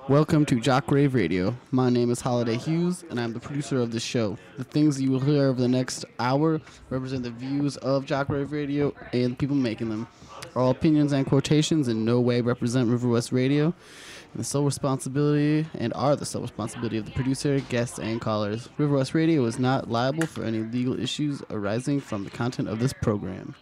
Welcome to Riverwest Radio. My name is Holiday Hughes, and I'm the producer of this show. The things you will hear over the next hour represent the views of Riverwest Radio and the people making them. All opinions and quotations in no way represent Riverwest Radio, and the sole responsibility of the producer, guests, and callers. Riverwest Radio is not liable for any legal issues arising from the content of this program.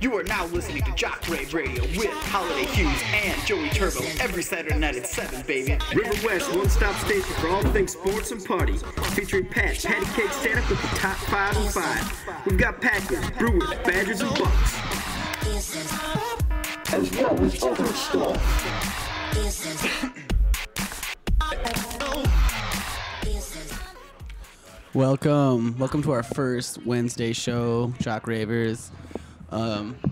You are now listening to Riverwest Radio with Holiday Hughes and Joey Turbo every Saturday night at 7, baby. Riverwest, one-stop station for all things sports and party. Featuring patty cake stand-up with the top 5 and 5. We've got Packers, Brewers, Badgers, and Bucks. As well as other stuff. Welcome to our first Wednesday show, Jock Ravers.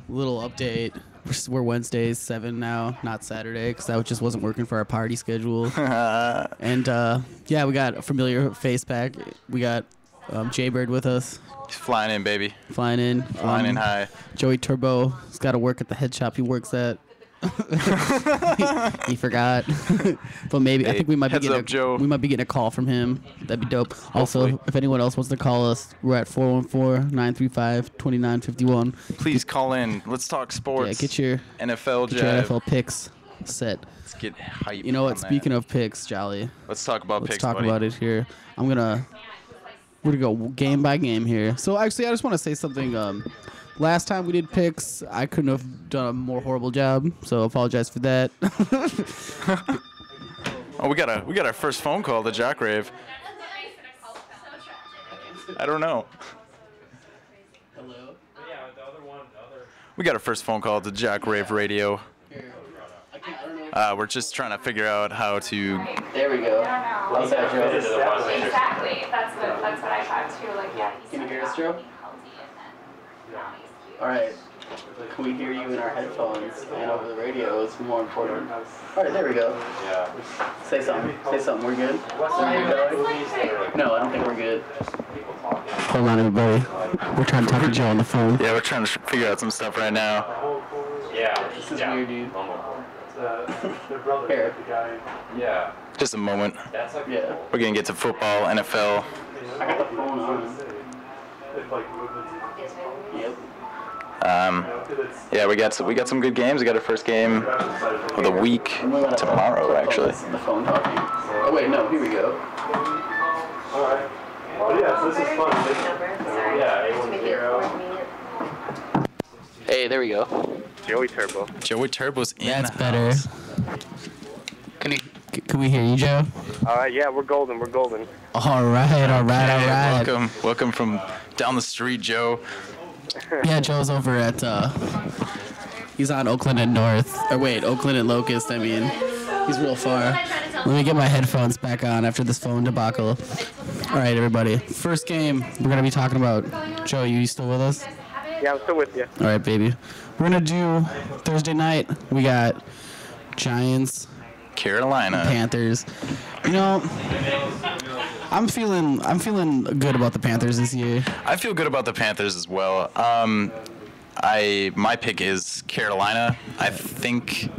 Little update. We're Wednesdays 7 now, not Saturday, because that just wasn't working for our party schedule. And yeah, we got a familiar face back. We got Jaybird with us. He's flying in, baby. Flying in high. Joey Turbo has got to work at the head shop he works at. he forgot. But maybe hey, I think we might be getting a call from him. That'd be dope. Hopefully. Also, if anyone else wants to call us, we're at 414-935-2951. Please call in. Let's talk sports. Yeah, get your NFL get your NFL picks set. Let's get hype. You know what? Speaking of picks, Jolly. Let's talk about picks. Let's talk about it here. We're gonna go game by game here. So actually, I just want to say something. Last time we did picks, I couldn't have done a more horrible job, so I apologize for that. Oh, we got our first phone call to Jock Rave. I don't know. Hello. We got our first phone call to Jock Rave Radio. We're just trying to figure out how to. There we go. How's that, Joe? Exactly. That's what I thought too. Like, yeah. Can you hear us, Joe? All right. Can we hear you in our headphones and over the radio? It's more important. All right, there we go. Yeah. Say something. We're good. No, I don't think we're good. Hold on, everybody. We're trying to talk to Joe on the phone. Yeah, we're trying to figure out some stuff right now. Yeah. This is weird, dude. Here. Yeah. Just a moment. Yeah. We're gonna get to football, NFL. I got the phone on. Yep. Yeah, we got some good games. We got our first game of the week tomorrow, actually. The phone talking. Oh wait, no, here we go. All right. Oh yeah, so this is fun. Hey, there we go. Joey Turbo's in. That's the better. house. Can we hear you, Joe? Yeah, we're golden. All right. Welcome from down the street, Joe. Yeah, Joe's over at, he's on Oakland and North. Oakland and Locust, I mean. He's real far. Let me get my headphones back on after this phone debacle. All right, everybody. First game we're going to be talking about. Joe, you still with us? Yeah, I'm still with you. All right, baby. We're going to do Thursday night. We got Giants, Carolina, Panthers. You know, I'm feeling good about the Panthers this year. I feel good about the Panthers as well. My pick is Carolina. I think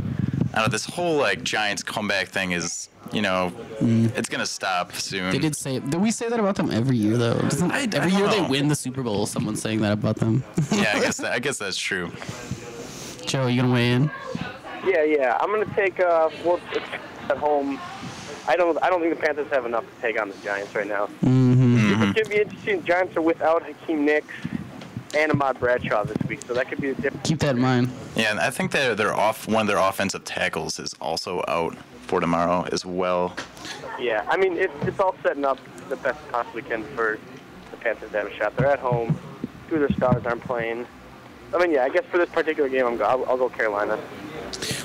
this whole Giants comeback thing is, it's gonna stop soon. They did say. Do we say that about them every year though? Every year they win the Super Bowl, someone's saying that about them. Yeah, I guess that's true. Joe, you gonna weigh in? Yeah. I'm gonna take at home. I don't think the Panthers have enough to take on the Giants right now. Mm-hmm. It's gonna be interesting. The Giants are without Hakeem Nicks and Ahmad Bradshaw this week, so that could be the difference. Keep that in mind. Yeah, and I think they're off. One of their offensive tackles is also out for tomorrow as well. Yeah, I mean it's all setting up the best possibly can for the Panthers to have a shot. They're at home. Two of their stars aren't playing. I mean, yeah, I guess for this particular game, I'll go Carolina.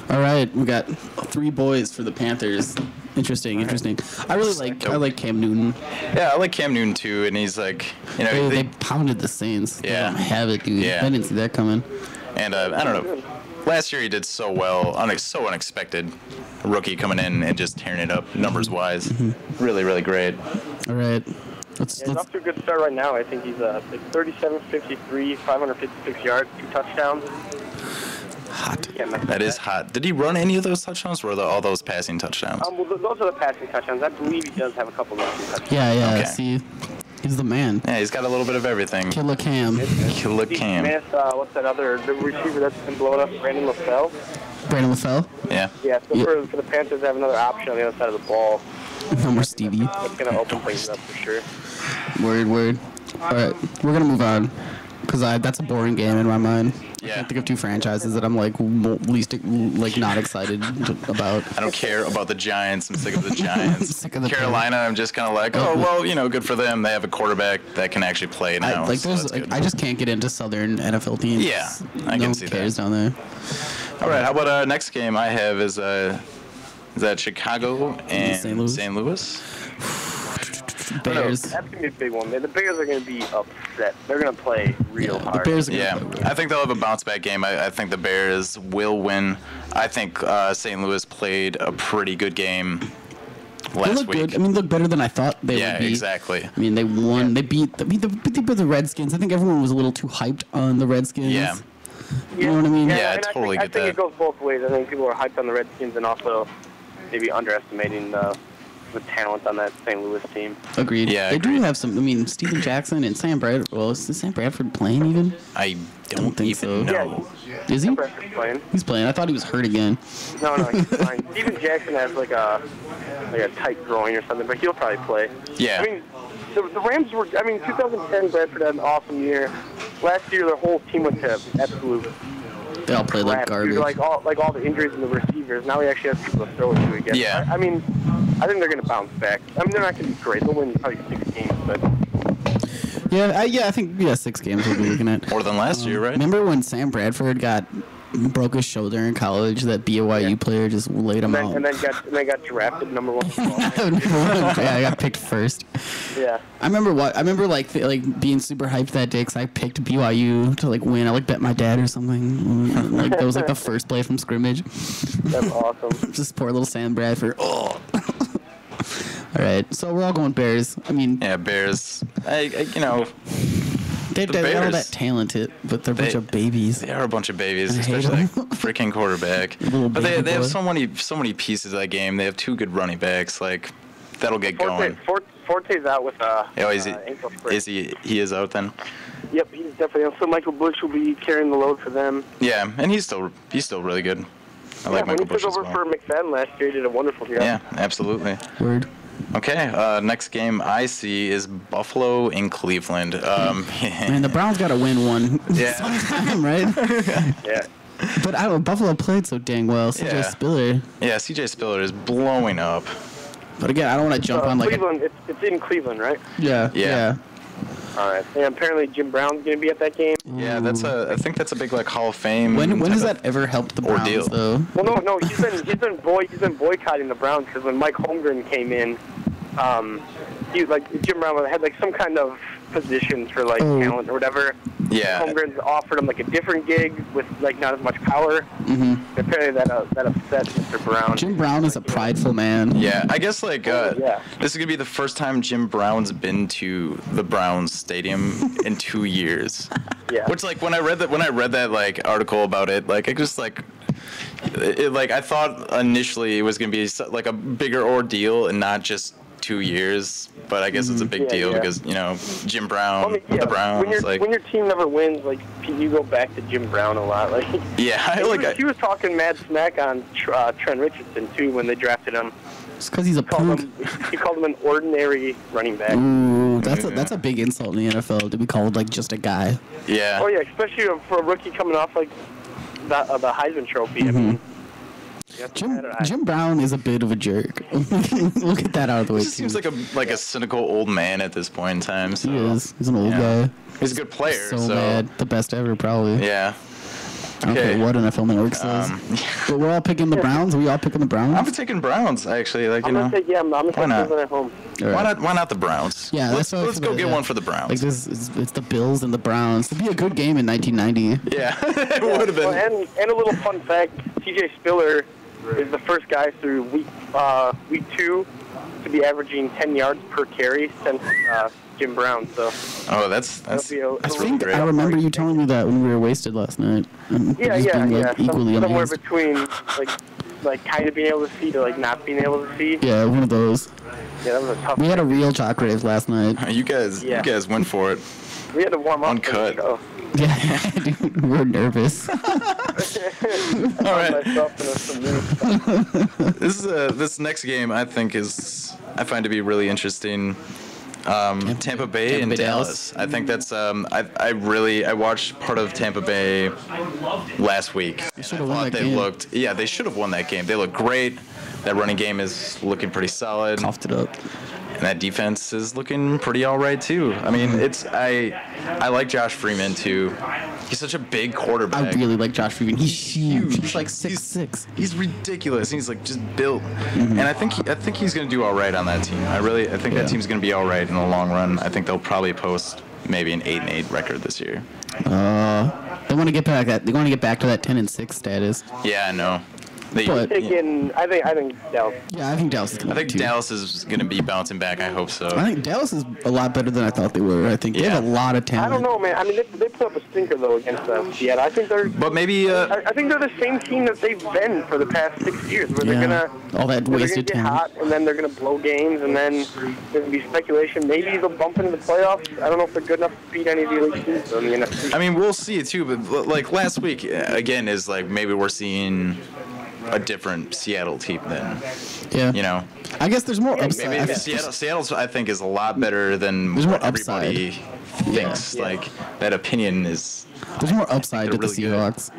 All right, we got 3 boys for the Panthers. Interesting. I like Cam Newton. Yeah, I like Cam Newton too, and he's they pounded the Saints. Yeah, they don't have it, dude. Yeah. I didn't see that coming. And I don't know. Last year he did so well, so unexpected. A rookie coming in and just tearing it up numbers wise. Mm-hmm. Really, really great. All right. He's off to a good start right now. I think he's like 37-53, 556 yards, 2 touchdowns. Hot. That is hot. Did he run any of those touchdowns, or were all those passing touchdowns? Well, those are the passing touchdowns. I believe he does have a couple of rushing touchdowns. Yeah. Okay. See, he's the man. Yeah, he's got a little bit of everything. Killer Cam. Killer Cam. Smith, what's that other the receiver that's been blowing up? Brandon LaFell. Brandon LaFell. Yeah. Yeah, so for the Panthers, they have another option on the other side of the ball. No more Stevie. That's going to open things up for sure. Word. All right, we're going to move on. Because that's a boring game in my mind. Yeah. I can't think of 2 franchises that I'm like least like not excited about. I don't care about the Giants. I'm sick of the Giants. Sick of the Carolina, I'm just kind of like, oh, well, good for them. They have a quarterback that can actually play now. I just can't get into Southern NFL teams. Yeah, I can see that. No cares down there. All right, how about our next game I have is that Chicago and St. Louis? Bears. That's going to be a big one. The Bears are going to be upset. They're going to play real hard. The Bears I think they'll have a bounce-back game. I think the Bears will win. I think St. Louis played a pretty good game last week. Good. I mean, look better than I thought they would be. Yeah, exactly. I mean, they won. Yeah. They beat the Redskins. I think everyone was a little too hyped on the Redskins. Yeah. You know what I mean? Yeah, I totally get that. I think it goes both ways. I think people are hyped on the Redskins and also maybe underestimating the talent on that St. Louis team. Agreed. Yeah, they do have some. I mean, Steven Jackson and Sam Bradford. Well, is Sam Bradford playing even? I don't think so. know. Is he? Sam Bradford's playing. He's playing. I thought he was hurt again. No, he's fine. Steven Jackson has like a tight groin or something, but he'll probably play. Yeah. I mean, the Rams were. 2010 Bradford had an awesome year. Last year, their whole team went to absolute. They all played like garbage. Like all the injuries in the receivers. Now he actually has people to throw it to again. Yeah. I think they're going to bounce back. I mean, they're not going to be great. They'll win probably 6 games, but. I think 6 games we'll be looking at. More than last year, right? Remember when Sam Bradford broke his shoulder in college? That BYU player just laid him out. And then got drafted number 1. I got picked first. Yeah. I remember like being super hyped that day because I picked BYU to like win. I like bet my dad or something. Like that was like the first play from scrimmage. That's awesome. Just poor little Sam Bradford. Oh. All right, so we're all going Bears. I mean, yeah, Bears. They have all that talent, but they're a bunch of babies. They are a bunch of babies, especially that freaking quarterback. But they have so many pieces of that game. They have 2 good running backs. Like that'll get going. Forte's out with ankle sprain. He is out then? Yep, he's definitely out. So Michael Bush will be carrying the load for them. Yeah, and he's still really good. I like Michael Bush as well. When he took over for McFadden last year, he did a wonderful job. Yeah, absolutely. Word. Okay, next game I see is Buffalo in Cleveland. Man, the Browns got to win one sometime, right? Yeah. But I don't know, Buffalo played so dang well. CJ Spiller. Yeah, CJ Spiller is blowing up. But again, I don't want to jump on like Cleveland. It's in Cleveland, right? Yeah. All right. And apparently Jim Brown's going to be at that game. Yeah, I think that's a big like Hall of Fame. When has that ever helped the Browns ordeal. though? Well, no, he's been boycotting the Browns because when Mike Holmgren came in, he was like Jim Brown had like some kind of positions for like talent or whatever. Yeah. Holmgren's offered him like a different gig with like not as much power. Mm-hmm. Apparently that upset Mr. Brown. Jim Brown is a prideful man. Yeah, I guess like this is gonna be the first time Jim Brown's been to the Browns stadium in 2 years. Yeah. Which like when I read that like article about it, like it just like. I thought initially it was gonna be like a bigger ordeal and not just 2 years, but I guess it's a big deal because Jim Brown, the Browns. When your team never wins, like you go back to Jim Brown a lot. Like he was talking mad smack on Trent Richardson too when they drafted him. It's because he's a punk. He called him an ordinary running back. Ooh, that's a big insult in the NFL to be called like just a guy. Yeah. Oh yeah, especially for a rookie coming off like the Heisman Trophy. Mm-hmm. I mean, Jim Brown is a bit of a jerk. We'll get that out of the way. He just seems like a cynical old man at this point in time. So. He is. He's an old guy. He's a good player. So mad. The best ever, probably. Yeah. I don't care what NFL Network says. But we're all picking the Browns. Are we all picking the Browns? I'm taking Browns, actually. Like, I'm going to take Cleveland at home. Right. Why not the Browns? Yeah, let's go get one for the Browns. Like it's the Bills and the Browns. It'd be a good game in 1990. Yeah, it would have been. Well, and a little fun fact: CJ Spiller is the first guy through week 2 to be averaging 10 yards per carry since Jim Brown. So. Oh, that's I think great. I remember you telling me that when we were wasted last night. Yeah. Equally Somewhere amazed. between like kind of being able to see to like not being able to see. Yeah, one of those. Yeah, that was a tough. We had a real Jock Rave last night. You guys went for it. We had to warm up. Uncut. For the show. Yeah, dude, we were nervous. All right. This next game I find to be really interesting. Tampa Bay and Dallas. I think that's I watched part of Tampa Bay last week. They should have won that game. They should have won that game. They look great. That running game is looking pretty solid. Coughed it up. And that defense is looking pretty all right too. I mean, I like Josh Freeman too. He's such a big quarterback. I really like Josh Freeman. He's huge. He's like 6'6". He's ridiculous. He's like just built. And I think he's going to do all right on that team. I think that team's going to be all right in the long run. I think they'll probably post maybe an 8-8 record this year. They want to get back that. They want to get back to that 10-6 status. Yeah, I know. I think Dallas. Yeah, I think Dallas is going to. I think Dallas is going to be bouncing back. I hope so. I think Dallas is a lot better than I thought they were. I think they have a lot of talent. I don't know, man. I mean, they put up a stinker though against Seattle. I think they're. But maybe. I think they're the same team that they've been for the past 6 years, where they're gonna all that wasted they're gonna get hot, and then they're gonna blow games, and then there's gonna be speculation. Maybe they'll bump into the playoffs. I don't know if they're good enough to beat any of the elite teams in the NFC. I mean, we'll see it too. But like last week, again, is like maybe we're seeing a different Seattle team then. Yeah. You know. I guess there's more upside. Maybe Seattle's I think is a lot better than there's more everybody thinks. Yeah. Like that opinion is. There's more upside to the really Seahawks.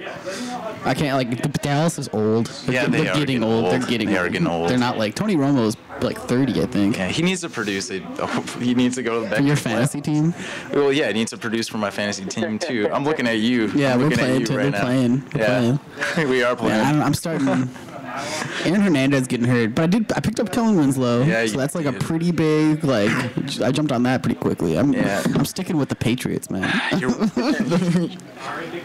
I can't the Dallas is old. They're getting old. They're getting old. They're not like Tony Romo's like 30, I think. Yeah, he needs to produce it. He needs to go to the back. For your fantasy team? Well, yeah, he needs to produce for my fantasy team too. I'm looking at you. Yeah, we're playing. We're playing. We are playing. Yeah, I'm starting. Aaron Hernandez getting hurt, but I picked up Kellen Winslow, so that's like a pretty big I jumped on that pretty quickly. I'm sticking with the Patriots, man. You're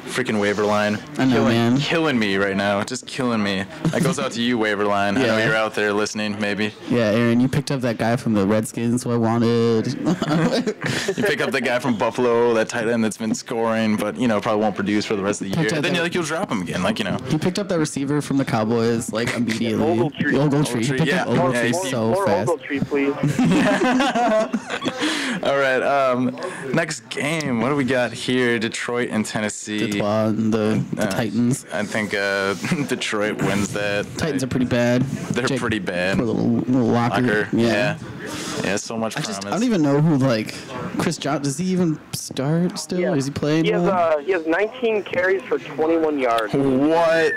freaking waiver line. I know, man. Killing me right now, just killing me. That goes out to you, waiver line. I know you're out there listening, maybe. Yeah, Aaron, you picked up that guy from the Redskins, who I wanted. You pick up the guy from Buffalo, that tight end that's been scoring, but probably won't produce for the rest of the year. Then you'll drop him again, He picked up that receiver from the Cowboys, immediately. Ogletree. Yeah. Ogletree so fast. Ogletree, please. All right. Next game. What do we got here? Detroit and Tennessee. The Titans. I think Detroit wins that. Titans are pretty bad. They're pretty bad. Poor little Locker. Yeah. So much promise. I don't even know who Chris Johnson. Does he even start still? Yeah. Is he playing? He has 19 carries for 21 yards. What?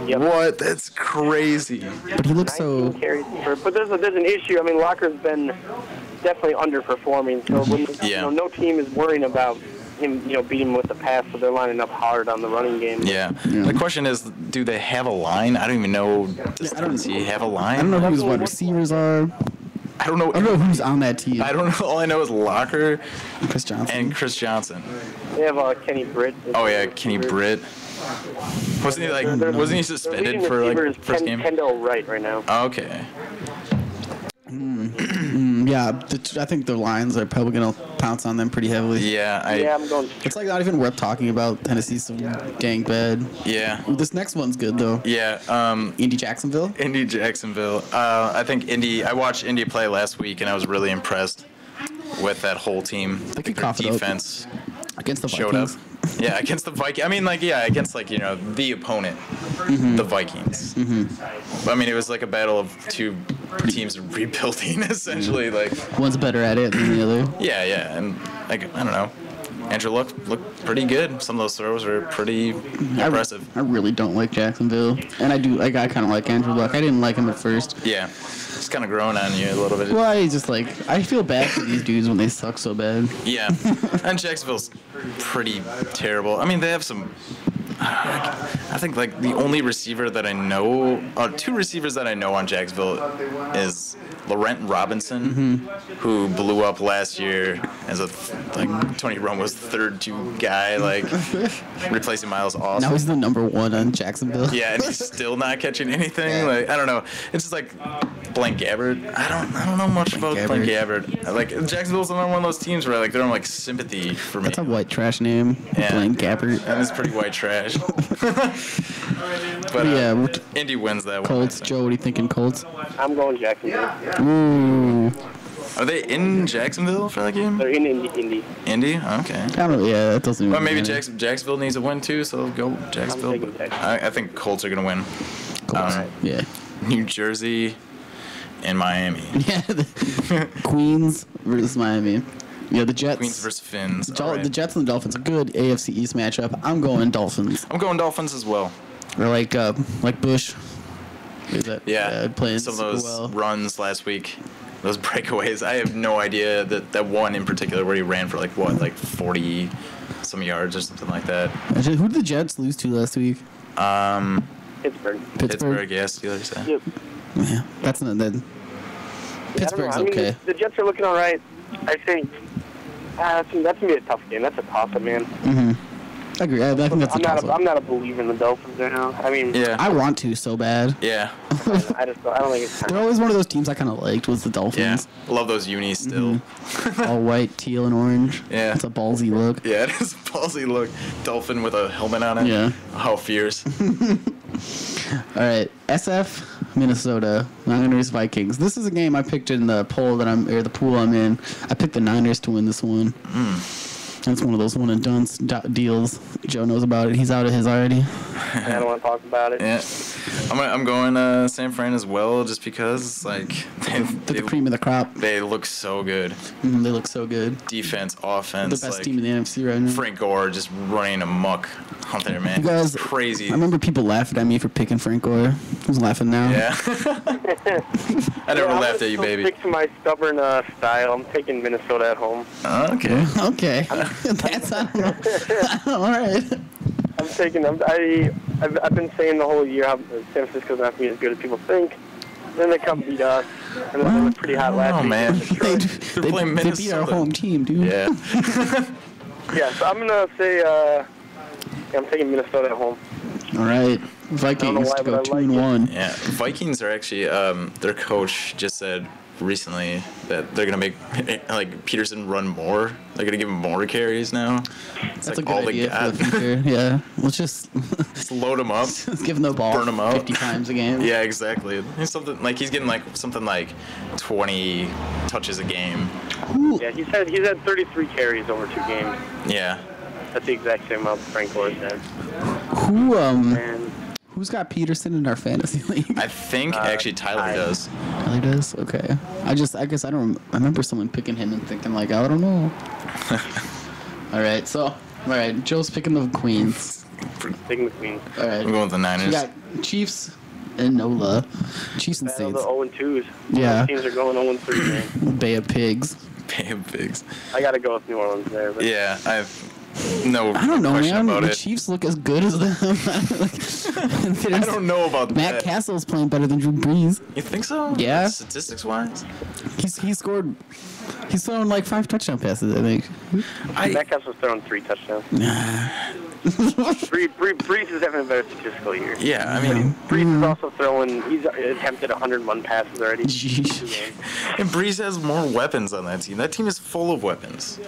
Yep. What? That's crazy. But he looks so. But there's an issue. I mean, Locker's been definitely underperforming. So when, no team is worrying about him, beating him with the pass, so they're lining up hard on the running game. Yeah. The question is, do they have a line? I don't even know. Does he have a line? I don't know who his wide receivers are. I don't know who's on that team. I don't know. All I know is Locker and Chris Johnson. They have Kenny Britt. Oh yeah, Kenny Britt. Wasn't he suspended for first game? Kendall right now. Oh, okay. Yeah, I think the Lions are probably gonna pounce on them pretty heavily. Yeah, I'm going. It's not even worth talking about. Tennessee's so dang bad. Yeah. This next one's good though. Yeah. Indy Jacksonville. I think Indy. I watched Indy play last week, and I was really impressed with that whole team. Their defense against the showed Vikings. up. Yeah, against the Vikings. I mean, against the opponent, the Vikings. I mean, it was like a battle of two teams rebuilding, essentially. One's better at it than the other. Yeah, and I don't know. Andrew looked pretty good. Some of those throws were pretty impressive. I really don't like Jacksonville, and I do. I kind of like Andrew Luck. I didn't like him at first. Yeah, it's kind of growing on you a little bit. Well, I just I feel bad for these dudes when they suck so bad. Yeah, and Jacksonville's pretty terrible. I mean, they have some. I think the only receiver that I know, two receivers that I know on Jacksonville is Laurent Robinson, who blew up last year as Tony Romo's third-2 guy, replacing Miles Austin. Now he's the number 1 on Jacksonville. Yeah, and he's still not catching anything. I don't know. It's just Blaine Gabbert. I don't know much about Blaine Gabbert. Like Jacksonville's another one of those teams where like they're on like sympathy for me. That's a white trash name. Yeah. Blaine Gabbert. That is pretty white trash. But yeah, Indy wins that one. Colts. Joe, what are you thinking, Colts? I'm going Jacksonville. Ooh. Are they in Jacksonville for that game? They're in Indy. Indy? Okay. I don't know. Yeah, that doesn't. Well, maybe matter. Jacksonville needs a win too, so go Jacksonville. I'm taking But Jacksonville. I think Colts are gonna win. Colts. Yeah. New Jersey and Miami. Yeah. Queens versus Miami. Yeah, the Jets. Queens versus Finns. The Jets and the Dolphins. A good AFC East matchup. I'm going Dolphins. I'm going Dolphins as well. Or like Bush. Is that, playing some of those well. runs last week, those breakaways. I have no idea that one in particular where he ran for like 40 some yards or something like that. Actually, who did the Jets lose to last week? Pittsburgh. Yeah, Steelers. Yeah. Yep. Yeah, that's not that. Pittsburgh's I mean, okay. the Jets are looking all right. I think that's gonna be a tough game. That's a toss-up, man. Mm-hmm. I agree. I think that's a toss-up. I'm not a believer in the Dolphins right now. I mean, Yeah. I want to so bad. Yeah. I don't think it's time. They're always one of those teams I kind of liked was the Yeah. Dolphins. Love those unis still. All white, teal, and orange. Yeah. It's a ballsy look. Yeah, it is a ballsy look. Dolphin with a helmet on it. Yeah. How fierce. All right, SF, Minnesota, Niners, Vikings. This is a game I picked in the pool the pool I'm in. I picked the Niners to win this one. It's one of those one and done deals. Joe knows about it. He's out of his already. I don't want to talk about it. Yeah. I'm going San Fran as well, just because like They're the cream of the crop. they look so good. They look so good. Defense, offense. The best like, team in the NFC right now. Frank Gore just running amok out there, man. You guys, It's crazy. I remember people laughing at me for picking Frank Gore. Who's laughing now? Yeah. I never laughed at you, baby. Stick to my stubborn style. I'm taking Minnesota at home. Okay. Okay. That's I don't know. All right. I'm taking them. I've been saying the whole year how San Francisco's not going to be as good as people think. Then they come beat us, and then they were pretty hot last Oh, week. man. They playing beat our Minnesota. home team, dude. Yeah. Yeah, so I'm going to say I'm taking Minnesota at home. All right. Vikings why, to go but I like 2-1. Yeah. Vikings are actually their coach just said recently that they're gonna make like Peterson run more. They're gonna give him more carries now. It's That's like a all good they idea got. for the future. Yeah. Let's just Load him up. give him the ball Burn 'em out. 50 times a game. Yeah, exactly. He's getting like something like 20 touches a game. Yeah, he's had 33 carries over 2 games. Yeah. That's the exact same amount Frank Gore said. Who who's got Peterson in our fantasy league? I think actually Tyler does. Tyler does? Okay. I guess I don't I remember someone picking him and thinking like, I don't know. All right, Joe's picking the Queens. Taking the Queens. All right. I'm going with the We Niners. got Chiefs and NOLA. Chiefs and Battle Saints. the 0-2s. Yeah. Both teams are going 0-3, man. Bay of Pigs. Pay him bigs. I got to go with New Orleans there. But Yeah, I've no I don't know, question man. about The it. Chiefs look as good as them. I don't know about Matt that. Castle's playing better than Drew Brees. You think so? Yeah. Statistics wise? He's thrown like 5 touchdown passes, I think. Metcalf was throwing 3 touchdowns. Brees is having a better statistical year. Yeah, I mean, Brees is also he's attempted 101 passes already. Jeez. and Breeze has more weapons on that team. That team is full of weapons.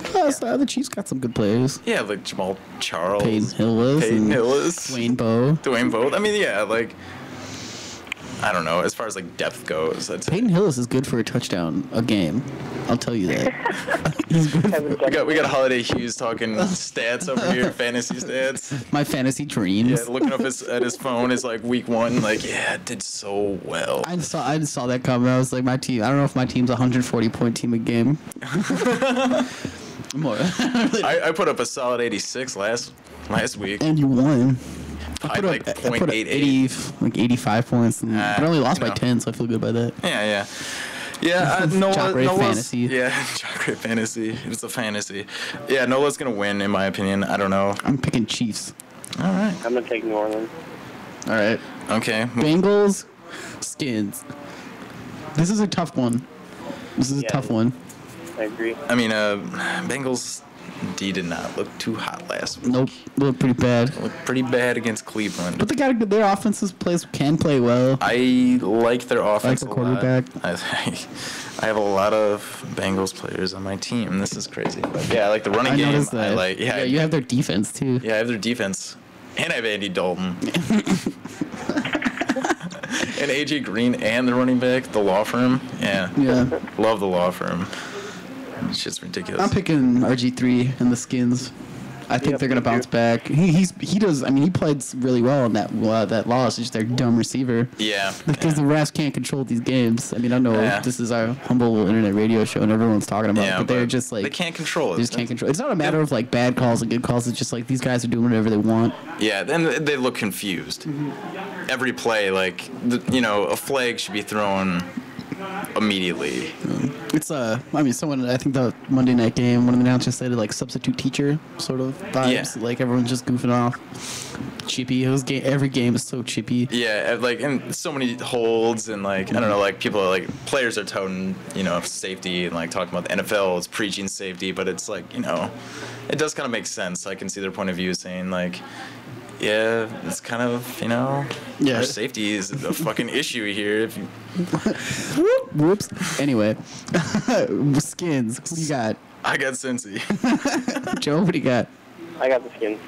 Plus, the Chiefs got some good players. Yeah, like Jamal Charles, Peyton Hillis. Peyton and Hillis, Dwayne Bowe. Dwayne Bowe. I mean, yeah, like I don't know. As far as like depth goes, I'd say. Peyton Hillis is good for a touchdown a game. I'll tell you that. He's good. We got Holiday Hughes talking stats over here, fantasy stats. My fantasy dreams. Yeah, looking up at his phone is like week 1. Like, yeah, it did so well. I just saw that coming. I was like, my team. I don't know if my team's a 140-point team a game. More. I put up a solid 86 last week. And you won. I put like I put up 80, like 85 points, but I only lost by 10, so I feel good by that. Yeah. Jock Ray fantasy. Yeah, Jock Ray fantasy. It's a fantasy. Yeah, Nola's gonna win in my opinion. I don't know. I'm picking Chiefs. All right. I'm going to take New Orleans. All right. Okay. Bengals, Skins. This is a tough one. This is a tough one. I agree. I mean, Bengals. D did not look too hot last week. Nope, looked pretty bad. Looked pretty bad against Cleveland. But they got their offenses can play well. I like their offense the quarterback. a lot. I have a lot of Bengals players on my team. This is crazy. But yeah, I like the running game. Noticed that. I like. Yeah, you have their defense too. Yeah, I have their defense. And I have Andy Dalton. And AJ Green and the running back, the law firm. Yeah. Love the law firm. It's just ridiculous. I'm picking RG3 and the Skins. I think they're gonna bounce back. He does. I mean, he played really well in that loss. It's just their dumb receiver. Yeah. Because the refs can't control these games. I mean, I know this is our humble internet radio show and everyone's talking about it, but they're just like they can't control it. They just can't control. It's not a matter of like bad calls and good calls. It's just like these guys are doing whatever they want. Yeah, then they look confused. Every play, like a flag should be thrown immediately. It's I think the Monday night game, one of the announcers said like substitute teacher sort of vibes. Yeah. Like everyone's just goofing off. Chippy. Every game is so chippy. Yeah, like and so many holds and like I don't know, like people are like players are touting safety and like talking about the NFL is preaching safety, but it's like it does kind of make sense. I can see their point of view saying like. Yeah, it's kind of, our safety is a fucking issue here. If you... Whoops. Anyway, Skins, who do you got? I got Cincy. Joe, what do you got? I got the Skins.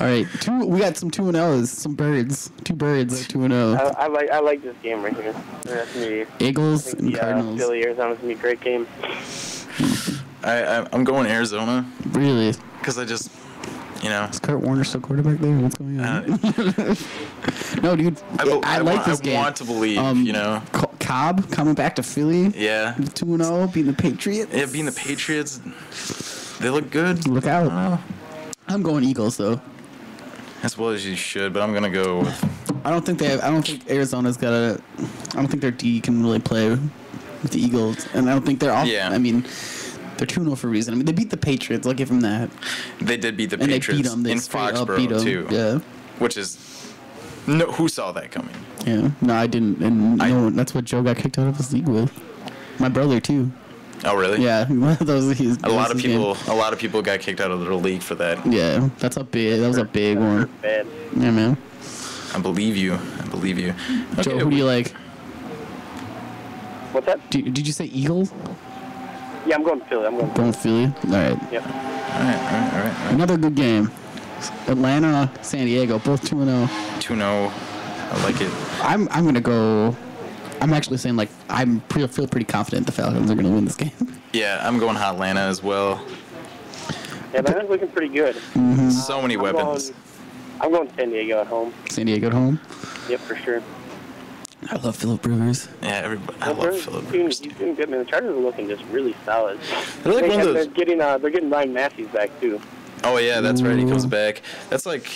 All right, we got some 2-0s, some birds. 2 birds are 2-0. I like this game right here. That's me. Eagles and Cardinals. Philly, Arizona's going to be a great game. I'm going Arizona. Really? Because I just... Is Kurt Warner still quarterback there? What's going on? No, dude. I like this game. I want to believe, Cobb coming back to Philly. Yeah. 2-0, beating the Patriots. Yeah, beating the Patriots. They look good. Look out. I'm going Eagles, though. As well as you should, but I'm going to go with... I don't think Arizona's got I don't think their D can really play with the Eagles. And I don't think they're off. Yeah. I mean... They're 2-0 for a reason. I mean, they beat the Patriots. I'll give them that. They did beat the and Patriots they beat them. in Foxborough, too. Yeah. Which is... who saw that coming? Yeah. No, I didn't. And that's what Joe got kicked out of his league with. My brother, too. Oh, really? Yeah. A lot of people got kicked out of their league for that. Yeah. That was a big one. Bad. Yeah, man. I believe you. Okay, Joe, who do you like? What's that? Did you say Eagles? Yeah, I'm going Philly. Going Philly? All right. Yep. All right. Another good game. Atlanta, San Diego, both 2-0. 2-0. I like it. I'm going to go... I'm actually saying, like, feel pretty confident the Falcons are going to win this game. Yeah, I'm going Atlanta as well. Yeah, Atlanta's looking pretty good. Mm-hmm. So many weapons. I'm going San Diego at home. San Diego at home? Yep, for sure. I love Phillip Rivers. Yeah, I love Phillip Rivers. He's doing good, man. The Chargers are looking just really solid. They're like one of those. They're getting Ryan Matthews back too. Oh yeah, that's right. He comes back. That's like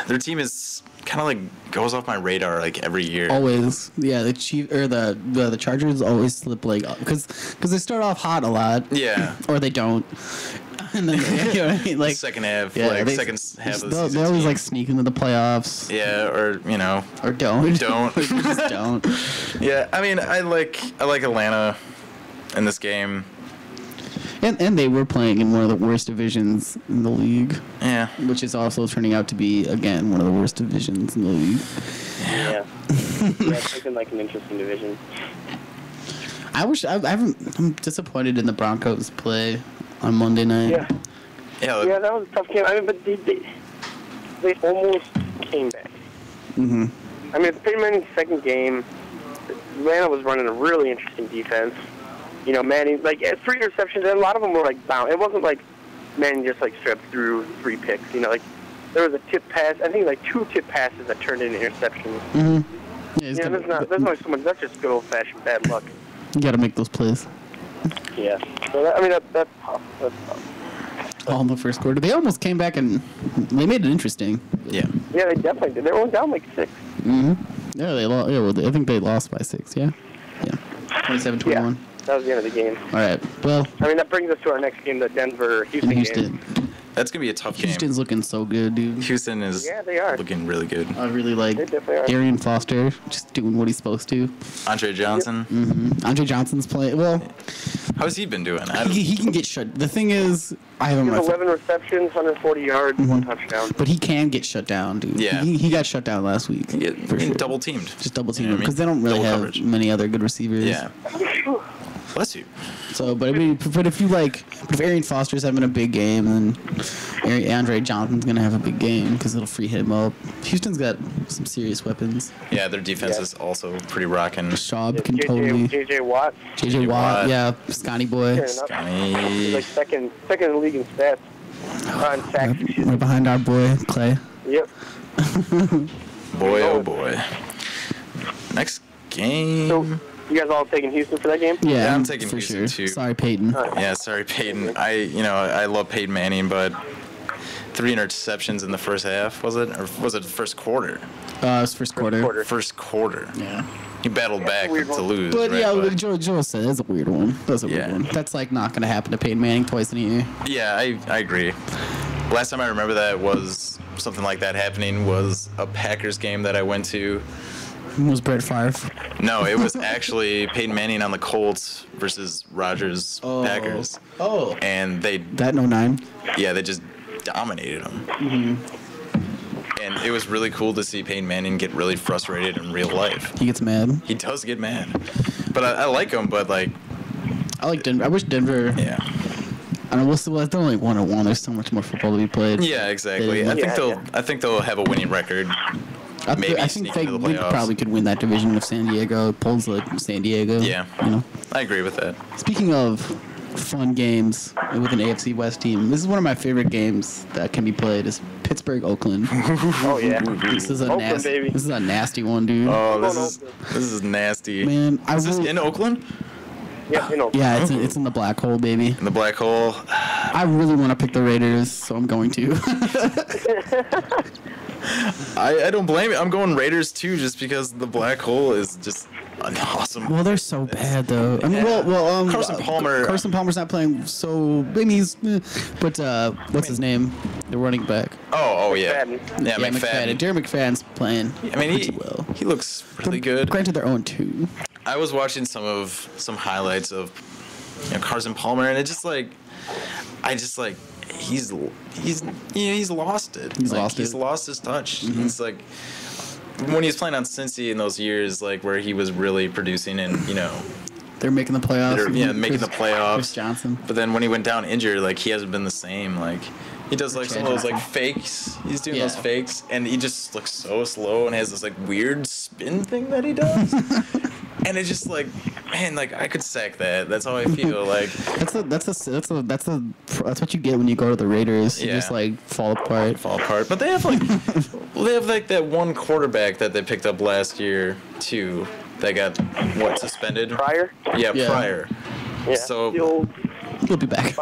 their team is kind of like goes off my radar like every year. Always, yeah. The the Chargers always slip like because they start off hot a lot. Yeah. Or they don't. And then you know what I mean? Like second half, yeah, second half of the season. They always like sneak into the playoffs. Yeah, or or don't. Don't. Just don't. Yeah, I mean, I like Atlanta in this game. And they were playing in one of the worst divisions in the league. Yeah. Which is also turning out to be again one of the worst divisions in the league. Yeah. It's looking like an interesting division. I'm disappointed in the Broncos' play on Monday night. Yeah, that was a tough game. I mean, but they almost came back. Mm-hmm. I mean, it's Peyton Manning's second game. Atlanta was running a really interesting defense. Manning, like, 3 interceptions, and a lot of them were, like, bound. It wasn't like Manning just, like, stripped through 3 picks. Like, there was a tip pass. I think, like, 2 tip passes that turned into interceptions. Mm-hmm. Yeah, there's not so much. That's just good old-fashioned bad luck. You got to make those plays. Yeah. So, that's tough. That's tough. All in the first quarter. They almost came back and they made it interesting. Yeah. Yeah, they definitely did. They were only down, like, 6. Mm-hmm. Yeah, they lost. Yeah, well, I think they lost by 6, yeah? Yeah. 27-21. Yeah. That was the end of the game. All right. Well, I mean, that brings us to our next game, the Denver-Houston game. That's going to be a tough game. Houston's looking so good, dude. Houston is they are. looking really good. I really like They definitely are. Darian Foster just doing what he's supposed to. Andre Johnson. Mm-hmm. Andre Johnson's playing. Well, How's he been doing? He can get shut. The thing is, I haven't. He has 11 receptions, 140 yards, 1 touchdown. But he can get shut down, dude. Yeah. He got shut down last week. For sure. Double teamed. Just double teamed You know what I because they don't really Double have coverage. many other good receivers. Yeah. Bless you. So, but if Arian Foster's having a big game, then Andre Johnson's gonna have a big game because it'll free him up. Houston's got some serious weapons. Yeah, their defense is also pretty rocking. Schaub can totally. JJ Watt. JJ Watt, yeah, Scotty boy. He's like second in the league in stats. On sacks. Right behind our boy Clay. Yep. Boy, oh boy. Next game. So, you guys all taking Houston for that game? Yeah, I'm taking for Houston sure. too. Sorry, Peyton. Yeah, sorry, Peyton. I love Peyton Manning, but 3 interceptions in the first half, was it? Or was it the first quarter? It's first quarter. First quarter. Yeah. He battled back weird to one. lose. But right? yeah, But- like Joe said, that's a weird one. That's a weird Yeah. one. That's like not gonna happen to Peyton Manning twice in a year. Yeah, I agree. Last time I remember that was something like that happening was a Packers game that I went to. It was Brett Favre. No, it was actually Peyton Manning on the Colts versus Rodgers Packers. Oh. And they That no 9. they just dominated them. And it was really cool to see Peyton Manning get really frustrated in real life. He gets mad. He does get mad. But I like him, but like, I like Denver. I wish Denver. yeah. I don't know. They're only 1-1. There's so much more football to be played. Yeah, exactly. Yeah. I think they'll have a winning record. I Maybe think sneak they into the playoffs. probably could win that division if San Diego pulls like San Diego. Yeah. You know. I agree with that. Speaking of fun games with an AFC West team, this is one of my favorite games that can be played. Is Pittsburgh Oakland. Oh, yeah. This is a Oakland, nasty. baby. This is a nasty one, dude. Oh, Going this is nasty. Man, Is this in Oakland? Yeah, you know. Yeah, it's in the black hole, baby. In the black hole? I really want to pick the Raiders, so I'm going to. I don't blame you. I'm going Raiders too, just because the black hole is just an awesome. Well, they're so bad though. I mean, Yeah. well, Carson Palmer- Carson Palmer's not playing, so maybe he's. But what's his name? The running back. Oh yeah. McFadden. Yeah, McFadden. Darren McFadden's playing. I mean, pretty well. he looks really good. Granted, they're 0-2. I was watching some highlights of Carson Palmer, and he's lost it. He's lost He's it. lost his touch. It's like when he was playing on Cincy in those years, like where he was really producing and They're making the playoffs. making the playoffs. Chris Johnson. But then when he went down injured, like he hasn't been the same. Like he does like some of those like fakes. He's doing those Yeah. fakes, and he just looks so slow and has this like weird spin thing that he does. And it's just like, man, like I could sack that. That's how I feel. Like That's what you get when you go to the Raiders. You Yeah. just like fall apart. fall apart. But they have like that one quarterback that they picked up last year too. That got suspended. Pryor? Yeah, Yeah. Pryor. Yeah. So The old He'll be back.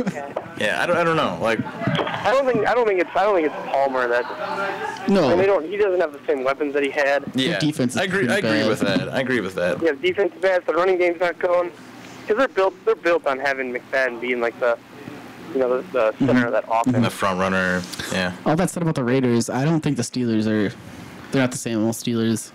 yeah, I don't know. Like I don't think it's Palmer that. No. And he doesn't have the same weapons that he had. yeah, defense is I agree pretty bad. with that. I agree with that. Yeah, defense is bad. The running game's not going because they're built on having McFadden being like the center of that offense. And the front runner. Yeah. All that said about the Raiders, I don't think the Steelers are. They're not the same old Steelers.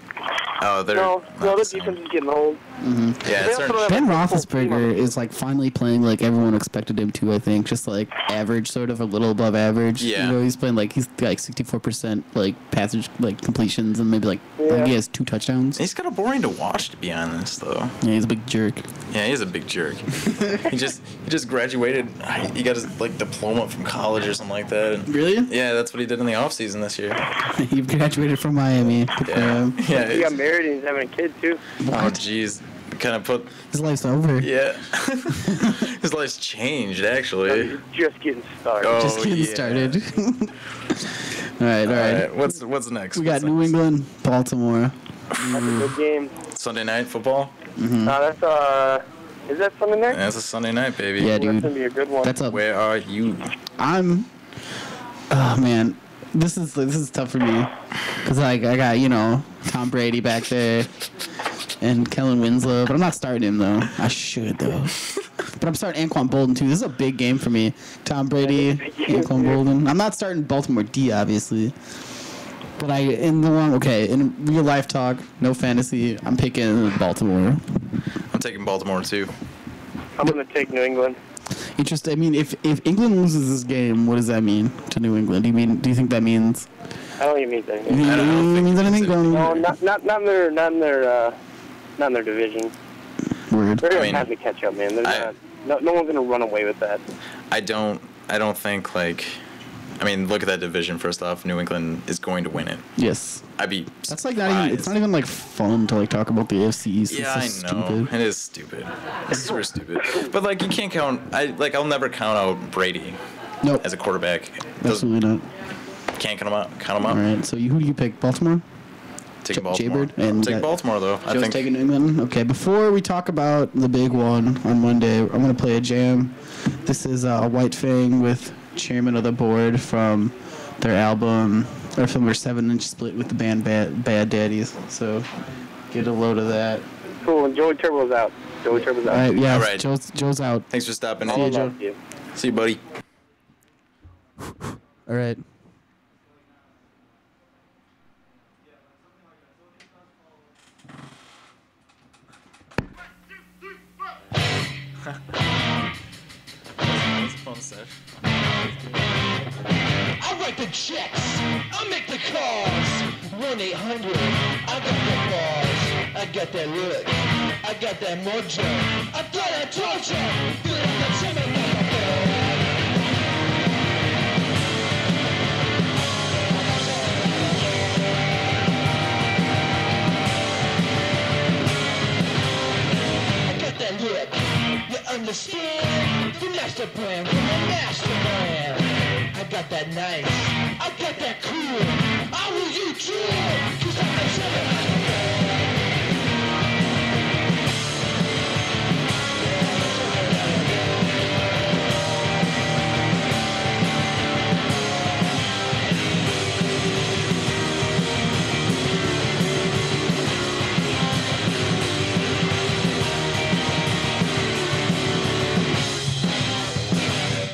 Oh, they're No, not the the same. defense is getting old. Yeah, They it's also starting don't to Ben have a full team on Roethlisberger it. is like finally playing like everyone expected him to. I think just like average, sort of a little above average. Yeah. You know, he's playing like he's got like 64% like passage like completions and maybe like I think Yeah. he has 2 touchdowns. He's kind of boring to watch, to be honest, though. Yeah, he's a big jerk. Yeah, he's a big jerk. he just graduated. He got his like diploma from college or something like that. And, Really? yeah, that's what he did in the off season this year. He graduated from Miami. Good for Yeah, him. yeah. He got married and he's having a kid too. Oh, jeez. Kind of put. His life's over. Yeah. His life's changed, actually. He's just getting started. Oh, Just getting yeah. started. All right. All right. What's next? We got What's New next? England, Baltimore. That's a good game. Sunday night football. Is that Sunday night? That's a Sunday night, baby. Yeah, That's dude. gonna be a good one. That's a. Where are you? Oh man, this is tough for me, cause like I got Tom Brady back there, and Kellen Winslow, but I'm not starting him though. I should though, but I'm starting Anquan Bolden too. This is a big game for me. Tom Brady, Anquan Bolden. I'm not starting Baltimore D obviously, but in real life talk, no fantasy. I'm picking Baltimore. I'm taking Baltimore too. I'm going to take New England. Interesting. I mean, if England loses this game, what does that mean to New England? Do you think that means? I don't even mean anything. I don't think it means anything. No, not in their division. Weird. They're going to have to catch up, man. No one's going to run away with that. I don't think look at that division first off. New England is going to win it. Yes. That's like not even. It's not even like fun to like talk about the AFC East. Yeah, it's so I know. Stupid. It is stupid. It's super stupid. But like you can't count. I'll never count out Brady. Nope. As a quarterback. Absolutely not. Can't count him out. All right. So who do you pick? Baltimore. Take Baltimore. And take Baltimore though. I think taking New England. Okay. Before we talk about the big one on Monday, I'm gonna play a jam. This is White Fang with Chairman of the Board from their album, or from their 7-inch split with the band Bad Daddies. So get a load of that. Cool, and Joey Turbo's out. All right, yeah, all right. Joe's out. Thanks for stopping in. See you, Joe. See you, buddy. All right. I write the checks, I make the calls. 1-800, I got the balls. I got that look, I got that mojo. I thought I told you, but I'm not telling you. I got that look, you understand? The master plan from the master man. I got that nice, I got that cool. I will you too, 'cause I'm the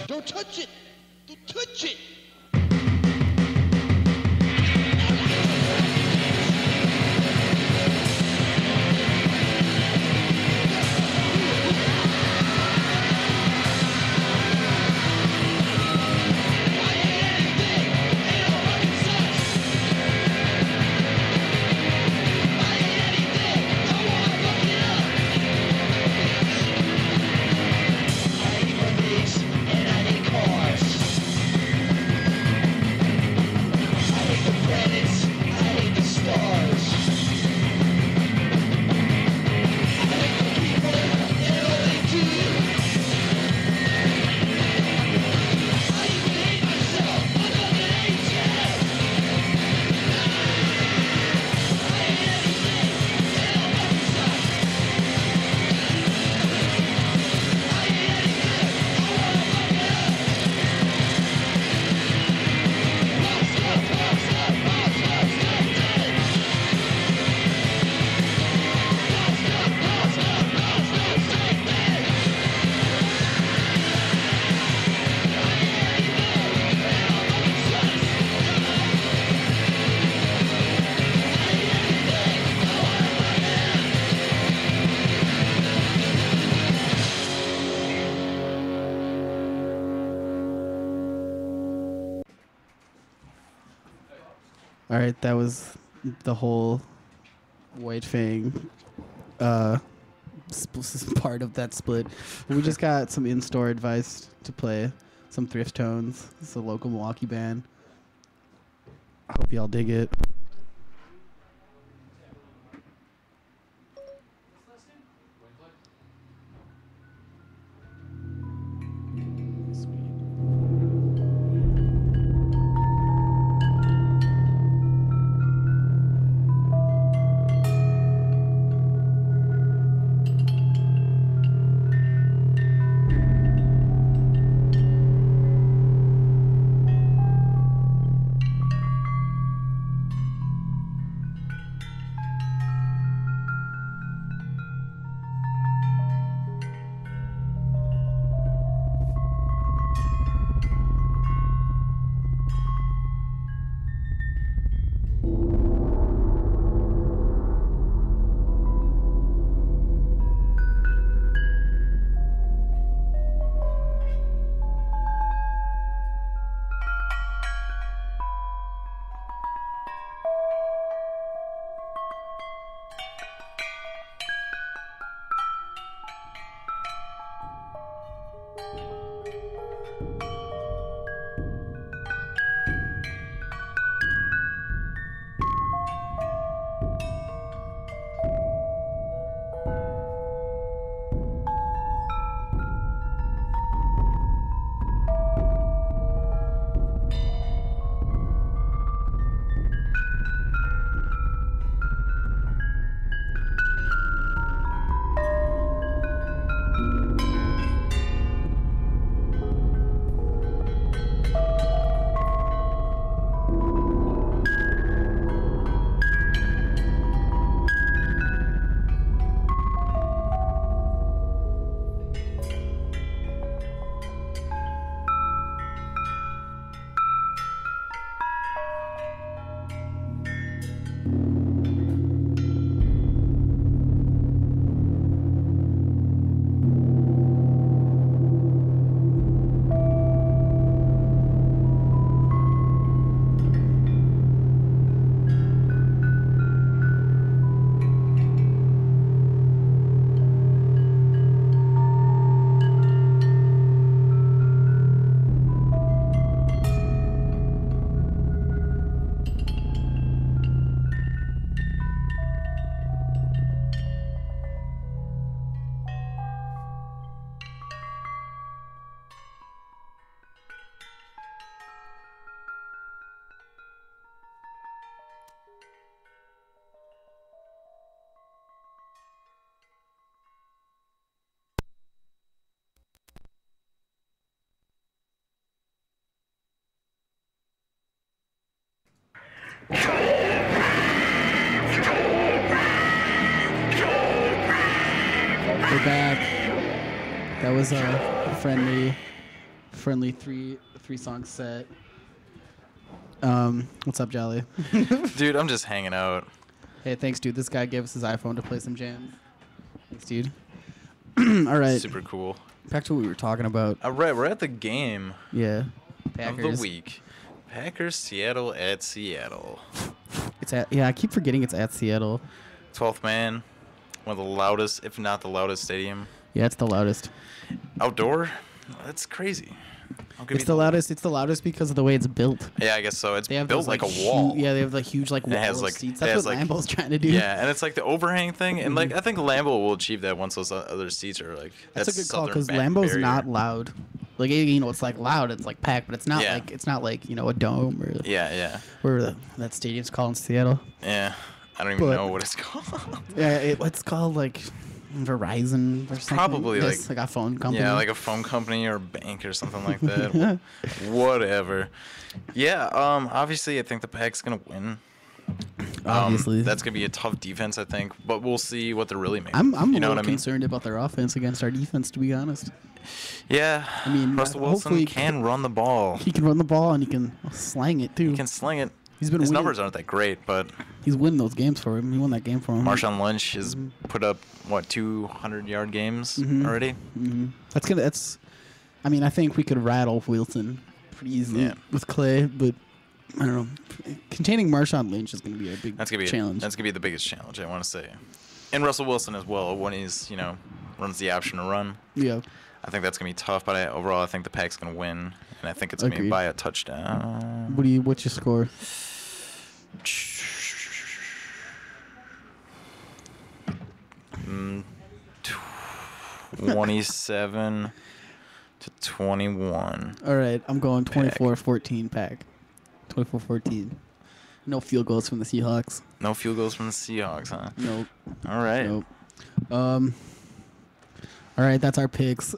Don't touch it! Don't touch it! All right, that was the whole White Fang part of that split. We just got some in-store advice to play some Thrift Tones. It's a local Milwaukee band. I hope y'all dig it. We're back. That was a friendly three song set. What's up, Jolly? Dude, I'm just hanging out. Hey, thanks, dude. This guy gave us his iPhone to play some jams. Thanks, dude. All right. Super cool. Back to what we were talking about. All right, we're at the game Yeah. Packers. of the week. Packers, Seattle at Seattle. I keep forgetting it's at Seattle. 12th man. One of the loudest, if not the loudest stadium. Yeah, it's the loudest. Outdoor? That's crazy. It's the loudest. It's the loudest because of the way it's built. Yeah, I guess so. It's They have built those, like a wall. Yeah, they have like huge like And it wall has, of like- seats. it That's has, what like- Lambeau's trying to do. Yeah, and it's like the overhang thing, and like I think Lambeau will achieve that once those other seats are like. That's a good call southern because Lambeau's barrier. not loud. Like it's like loud. It's like packed, but it's not like a dome or Yeah, where that stadium's called in Seattle. yeah. I don't even But- know what it's called. Yeah, it's called like Verizon or something. Probably, It's like a phone company. Yeah, like a phone company or a bank or something like that. Whatever. Yeah. Obviously, I think the Pack's gonna win. Obviously, That's gonna be a tough defense, I think, but we'll see what they're really made. I'm you know a what I little mean? concerned about their offense against our defense, to be honest. Yeah. I mean, Russell hopefully Wilson can run the ball. He can run the ball and he can slang it too. He can sling it. He's been His winning. numbers aren't that great, but He's winning those games for him. He won that game for him. Marshawn Lynch has put up 200-yard games already. That's. I mean, I think we could rattle Wilson pretty easily with Clay, but I don't know. Containing Marshawn Lynch is going to be a big challenge. That's gonna be the biggest challenge, I want to say. And Russell Wilson as well, when he's runs the option to run. Yeah. I think that's gonna be tough, but overall I think the Pack's gonna win, and I think it's gonna be Agreed. by a touchdown. What's your score? 27 to 21. All right, I'm going 24-14 Pack. 24-14. No field goals from the Seahawks. No field goals from the Seahawks, huh? Nope. All right. Nope. All right, that's our picks.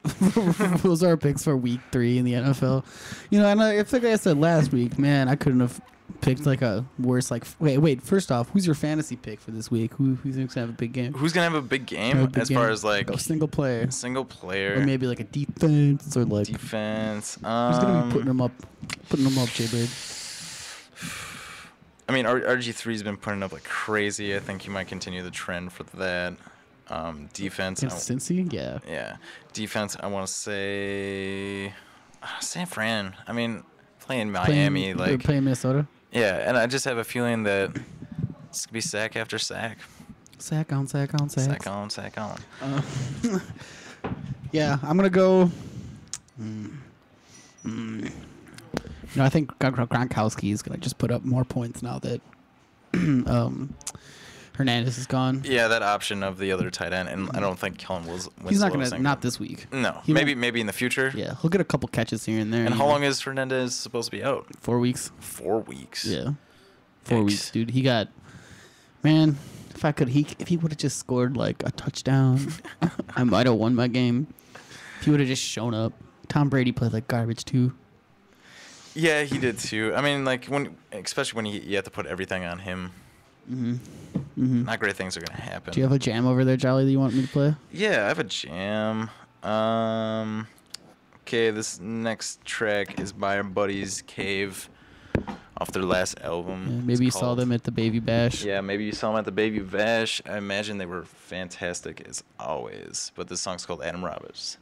Those are our picks for Week 3 in the NFL. And it's like I said last week, man, I couldn't have picked like a worse. Wait. First off, who's your fantasy pick for this week? Who think's gonna have a big game? Who's gonna have a big game as far as like a single player, or maybe like a defense or like defense? Who's gonna be putting them up, Jay Bird? I mean, RG3's been putting up like crazy. I think he might continue the trend for that. Defense. Against Cincy? Yeah. Yeah. Defense, I want to say San Fran. I mean, playing Miami. They're playing Minnesota? Yeah, and I just have a feeling that it's going to be sack after sack. Sack on sack on sack. Sack on, sack on. Yeah, I'm going to go... I think Gronkowski is going to just put up more points now that Hernandez is gone. Yeah, that option of the other tight end, and I don't think Kellen Winslow. He's not going to, not this week. No, He maybe in the future. Yeah, he'll get a couple catches here and there. And how long is Hernandez supposed to be out? 4 weeks. 4 weeks. Yeah, 4 Yikes. weeks, dude. He got, man. If he would have just scored like a touchdown, I might have won my game. If he would have just shown up. Tom Brady played like garbage too. Yeah, he did too. I mean, like especially when you have to put everything on him. Not great things are gonna happen. Do you have a jam over there, Jolly, that you want me to play? Yeah, I have a jam. Okay, this next track is by our buddies Cave off their last album. Yeah, maybe you saw them at the Baby Bash. Yeah, maybe you saw them at the Baby Bash. I imagine they were fantastic as always. But this song's called Adam Roberts.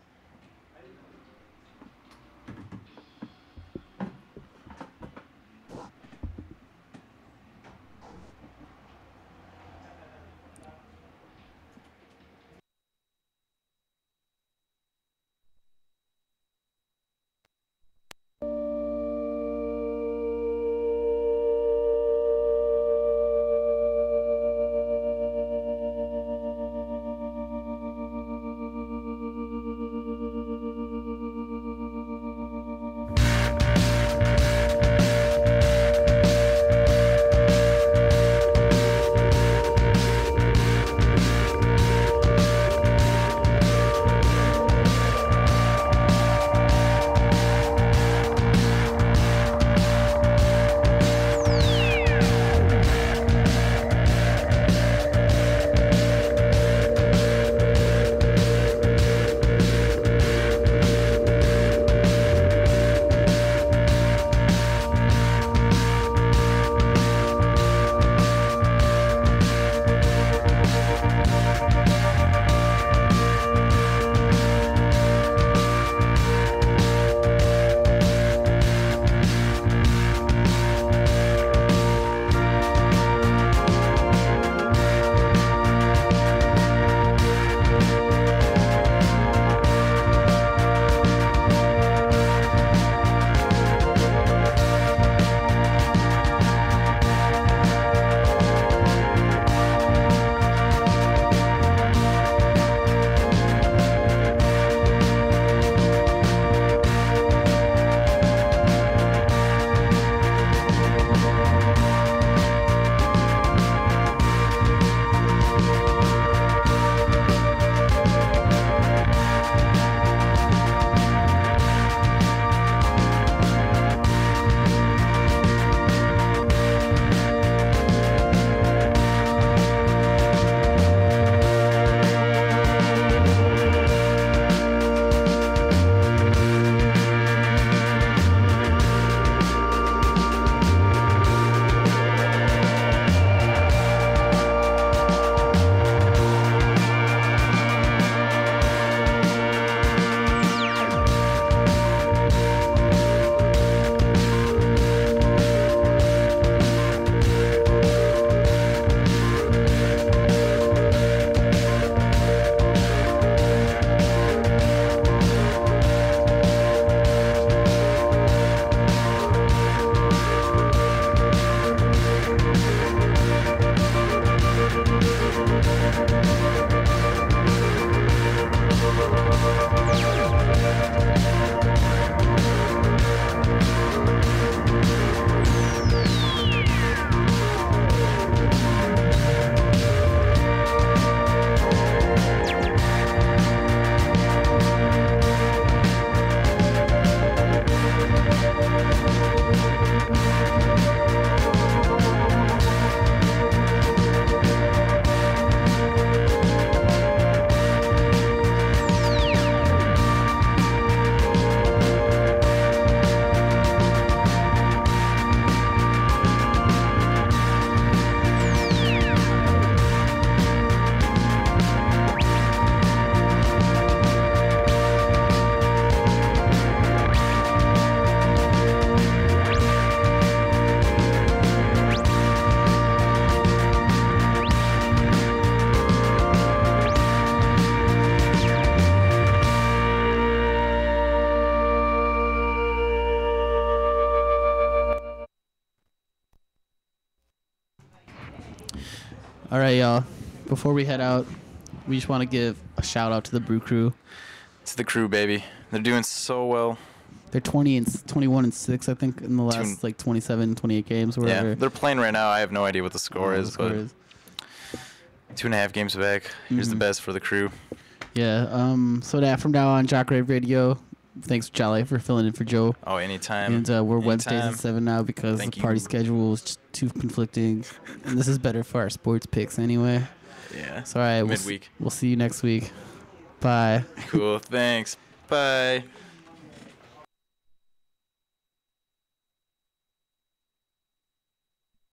All right, y'all. Before we head out, we just want to give a shout out to the Brew Crew. It's the crew, baby. They're doing so well. They're 21 and 6, I think, in the last 27, 28 games, or whatever. Yeah, they're playing right now. I have no idea what the score is, but 2.5 games back. Here's the best for the crew. Yeah. So that from now on, Jackrave Radio. Thanks, Jolly, for filling in for Joe. Oh, anytime. And we're Anytime. Wednesdays at 7 now because the party schedule is just too conflicting. And this is better for our sports picks anyway. Yeah. So, all right. Midweek. We'll see you next week. Bye. Cool. Thanks. Bye.